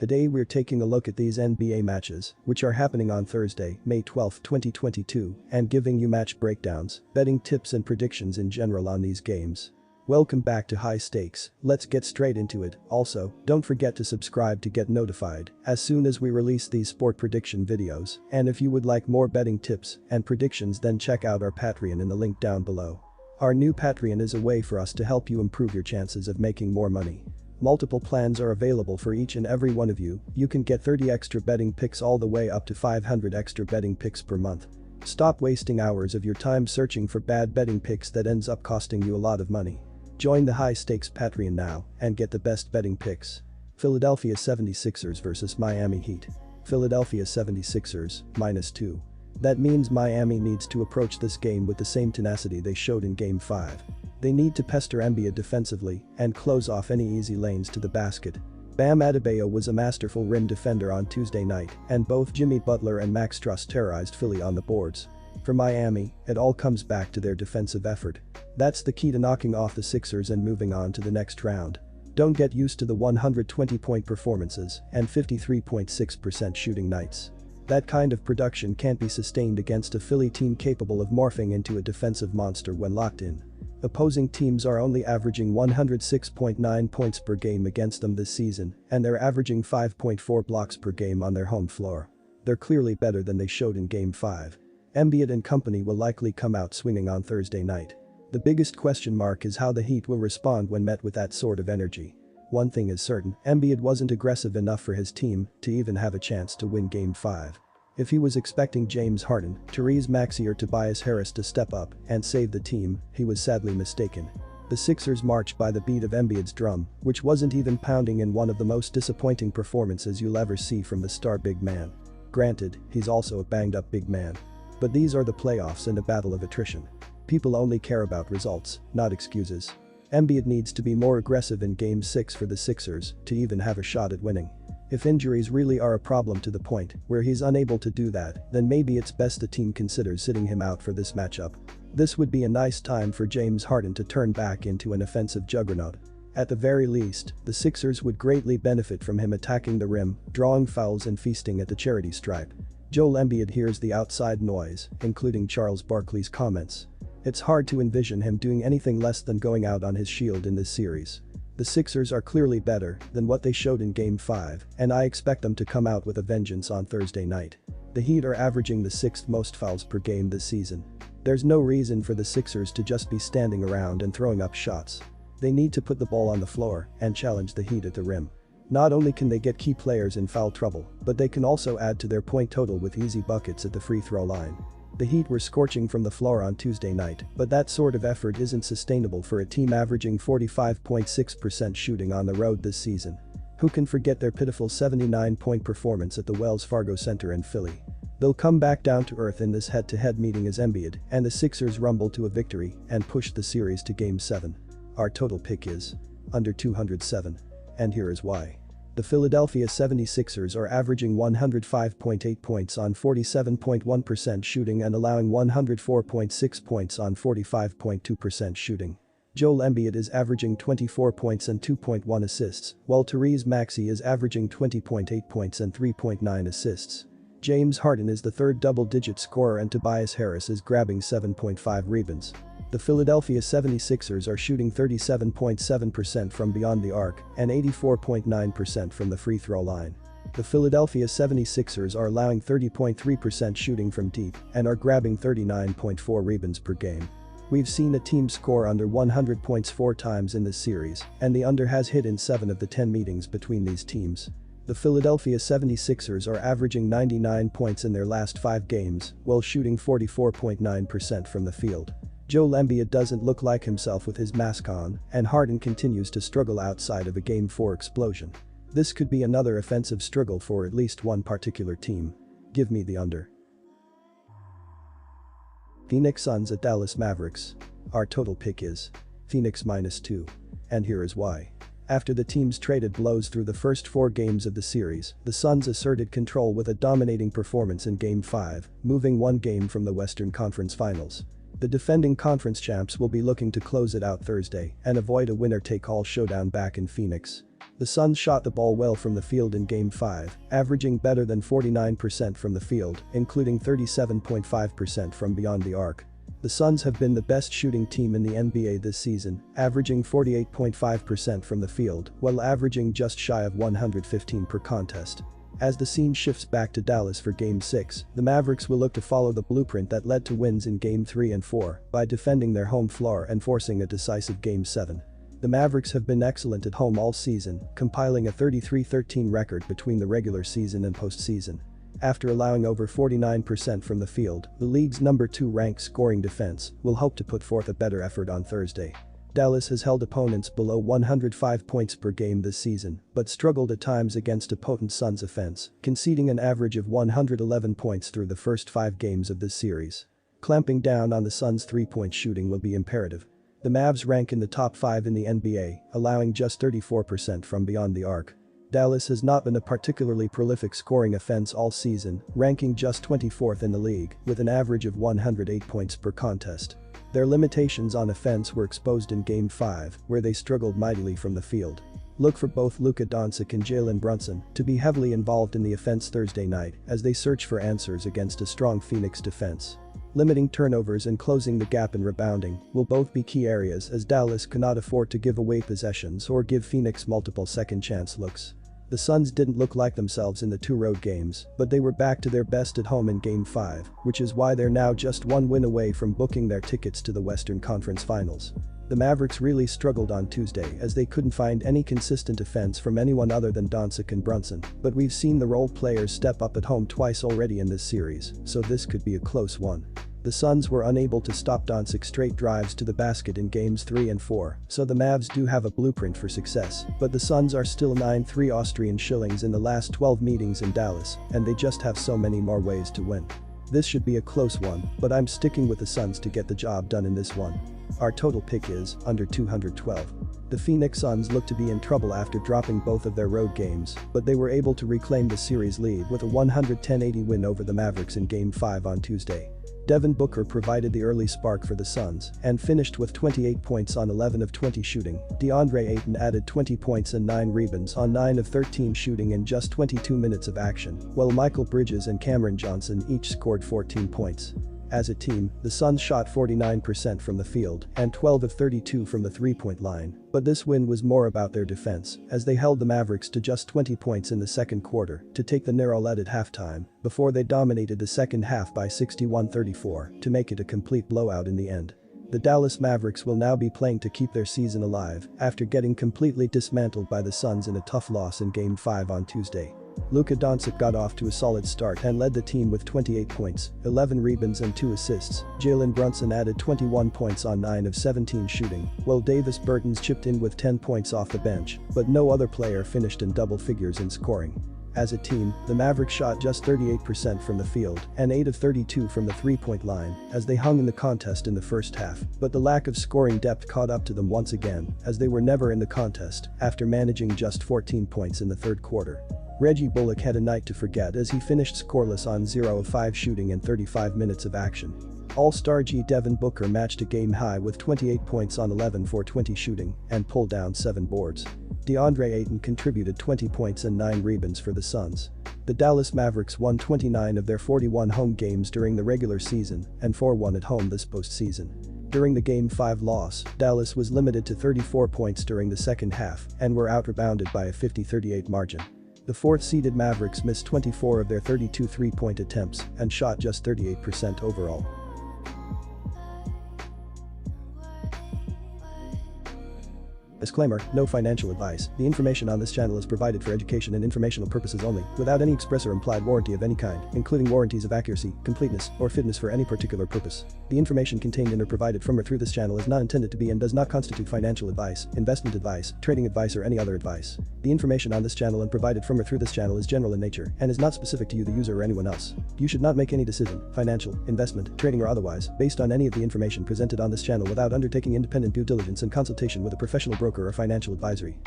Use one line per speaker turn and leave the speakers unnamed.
Today we're taking a look at these NBA matches, which are happening on Thursday, May 12, 2022, and giving you match breakdowns, betting tips and predictions in general on these games. Welcome back to High Stakes, let's get straight into it. Also, don't forget to subscribe to get notified as soon as we release these sport prediction videos, and if you would like more betting tips and predictions, then check out our Patreon in the link down below. Our new Patreon is a way for us to help you improve your chances of making more money. Multiple plans are available for each and every one of you. You can get 30 extra betting picks all the way up to 500 extra betting picks per month. Stop wasting hours of your time searching for bad betting picks that ends up costing you a lot of money. Join the High Stakes Patreon now and get the best betting picks. Philadelphia 76ers vs Miami Heat. Philadelphia 76ers, -2. That means Miami needs to approach this game with the same tenacity they showed in Game 5. They need to pester Embiid defensively and close off any easy lanes to the basket. Bam Adebayo was a masterful rim defender on Tuesday night, and both Jimmy Butler and Max Strus terrorized Philly on the boards. For Miami, it all comes back to their defensive effort. That's the key to knocking off the Sixers and moving on to the next round. Don't get used to the 120-point performances and 53.6% shooting nights. That kind of production can't be sustained against a Philly team capable of morphing into a defensive monster when locked in. Opposing teams are only averaging 106.9 points per game against them this season, and they're averaging 5.4 blocks per game on their home floor. They're clearly better than they showed in Game 5. Embiid and company will likely come out swinging on Thursday night. The biggest question mark is how the Heat will respond when met with that sort of energy. One thing is certain, Embiid wasn't aggressive enough for his team to even have a chance to win Game 5. If he was expecting James Harden, Tyrese Maxey or Tobias Harris to step up and save the team, he was sadly mistaken. The Sixers marched by the beat of Embiid's drum, which wasn't even pounding in one of the most disappointing performances you'll ever see from the star big man. Granted, he's also a banged-up big man. But these are the playoffs and a battle of attrition. People only care about results, not excuses. Embiid needs to be more aggressive in Game 6 for the Sixers to even have a shot at winning. If injuries really are a problem to the point where he's unable to do that, then maybe it's best the team considers sitting him out for this matchup. This would be a nice time for James Harden to turn back into an offensive juggernaut. At the very least, the Sixers would greatly benefit from him attacking the rim, drawing fouls and feasting at the charity stripe. Joel Embiid hears the outside noise, including Charles Barkley's comments. It's hard to envision him doing anything less than going out on his shield in this series. The Sixers are clearly better than what they showed in Game 5, and I expect them to come out with a vengeance on Thursday night. The Heat are averaging the 6th most fouls per game this season. There's no reason for the Sixers to just be standing around and throwing up shots. They need to put the ball on the floor and challenge the Heat at the rim. Not only can they get key players in foul trouble, but they can also add to their point total with easy buckets at the free throw line. The Heat were scorching from the floor on Tuesday night, but that sort of effort isn't sustainable for a team averaging 45.6% shooting on the road this season. Who can forget their pitiful 79-point performance at the Wells Fargo Center in Philly? They'll come back down to earth in this head-to-head meeting as Embiid and the Sixers rumble to a victory and push the series to Game 7. Our total pick is under 207. And here is why. The Philadelphia 76ers are averaging 105.8 points on 47.1% shooting and allowing 104.6 points on 45.2% shooting. Joel Embiid is averaging 24 points and 2.1 assists, while Tyrese Maxey is averaging 20.8 points and 3.9 assists. James Harden is the third double-digit scorer and Tobias Harris is grabbing 7.5 rebounds. The Philadelphia 76ers are shooting 37.7% from beyond the arc and 84.9% from the free throw line. The Philadelphia 76ers are allowing 30.3% shooting from deep and are grabbing 39.4 rebounds per game. We've seen a team score under 100 points 4 times in this series, and the under has hit in 7 of the 10 meetings between these teams. The Philadelphia 76ers are averaging 99 points in their last 5 games while shooting 44.9% from the field. Joel Embiid doesn't look like himself with his mask on, and Harden continues to struggle outside of a Game 4 explosion. This could be another offensive struggle for at least one particular team. Give me the under. Phoenix Suns at Dallas Mavericks. Our total pick is Phoenix -2. And here is why. After the teams traded blows through the first 4 games of the series, the Suns asserted control with a dominating performance in Game 5, moving 1 game from the Western Conference Finals. The defending conference champs will be looking to close it out Thursday and avoid a winner-take-all showdown back in Phoenix. The Suns shot the ball well from the field in Game 5, averaging better than 49% from the field, including 37.5% from beyond the arc. The Suns have been the best shooting team in the NBA this season, averaging 48.5% from the field, while averaging just shy of 115 per contest. As the scene shifts back to Dallas for Game 6, the Mavericks will look to follow the blueprint that led to wins in Game 3 and 4 by defending their home floor and forcing a decisive Game 7. The Mavericks have been excellent at home all season, compiling a 33-13 record between the regular season and postseason. After allowing over 49% from the field, the league's number 2 ranked scoring defense will hope to put forth a better effort on Thursday. Dallas has held opponents below 105 points per game this season, but struggled at times against a potent Suns offense, conceding an average of 111 points through the first 5 games of this series. Clamping down on the Suns' three-point shooting will be imperative. The Mavs rank in the top 5 in the NBA, allowing just 34% from beyond the arc. Dallas has not been a particularly prolific scoring offense all season, ranking just 24th in the league, with an average of 108 points per contest. Their limitations on offense were exposed in Game 5, where they struggled mightily from the field. Look for both Luka Doncic and Jalen Brunson to be heavily involved in the offense Thursday night as they search for answers against a strong Phoenix defense. Limiting turnovers and closing the gap in rebounding will both be key areas as Dallas cannot afford to give away possessions or give Phoenix multiple second-chance looks. The Suns didn't look like themselves in the 2 road games, but they were back to their best at home in Game 5, which is why they're now just 1 win away from booking their tickets to the Western Conference Finals. The Mavericks really struggled on Tuesday as they couldn't find any consistent offense from anyone other than Doncic and Brunson, but we've seen the role players step up at home twice already in this series, so this could be a close one. The Suns were unable to stop Doncic's straight drives to the basket in Games 3 and 4, so the Mavs do have a blueprint for success, but the Suns are still 9-3 Austrian shillings in the last 12 meetings in Dallas, and they just have so many more ways to win. This should be a close one, but I'm sticking with the Suns to get the job done in this one. Our total pick is under 212. The Phoenix Suns look to be in trouble after dropping both of their road games, but they were able to reclaim the series lead with a 110-80 win over the Mavericks in Game 5 on Tuesday. Devin Booker provided the early spark for the Suns and finished with 28 points on 11 of 20 shooting. DeAndre Ayton added 20 points and 9 rebounds on 9 of 13 shooting in just 22 minutes of action, while Michael Bridges and Cameron Johnson each scored 14 points. As a team, the Suns shot 49% from the field and 12 of 32 from the three-point line, but this win was more about their defense as they held the Mavericks to just 20 points in the second quarter to take the narrow lead at halftime before they dominated the second half by 61-34 to make it a complete blowout in the end. The Dallas Mavericks will now be playing to keep their season alive after getting completely dismantled by the Suns in a tough loss in Game 5 on Tuesday. Luka Doncic got off to a solid start and led the team with 28 points, 11 rebounds and 2 assists. Jalen Brunson added 21 points on 9 of 17 shooting, while Davis Bertans chipped in with 10 points off the bench, but no other player finished in double figures in scoring. As a team, the Mavericks shot just 38% from the field and 8 of 32 from the three-point line as they hung in the contest in the first half, but the lack of scoring depth caught up to them once again as they were never in the contest after managing just 14 points in the third quarter. Reggie Bullock had a night to forget as he finished scoreless on 0 of 5 shooting in 35 minutes of action. All-Star Devin Booker matched a game high with 28 points on 11 for 20 shooting and pulled down 7 boards. DeAndre Ayton contributed 20 points and 9 rebounds for the Suns. The Dallas Mavericks won 29 of their 41 home games during the regular season and 4-1 at home this postseason. During the Game 5 loss, Dallas was limited to 34 points during the second half and were out-rebounded by a 50-38 margin. The fourth-seeded Mavericks missed 24 of their 32 three-point attempts and shot just 38% overall. Disclaimer, no financial advice. The information on this channel is provided for education and informational purposes only, without any express or implied warranty of any kind, including warranties of accuracy, completeness, or fitness for any particular purpose. The information contained in or provided from or through this channel is not intended to be and does not constitute financial advice, investment advice, trading advice, or any other advice. The information on this channel and provided from or through this channel is general in nature and is not specific to you, the user, or anyone else. You should not make any decision, financial, investment, trading, or otherwise, based on any of the information presented on this channel without undertaking independent due diligence and consultation with a professional broker or financial advisory.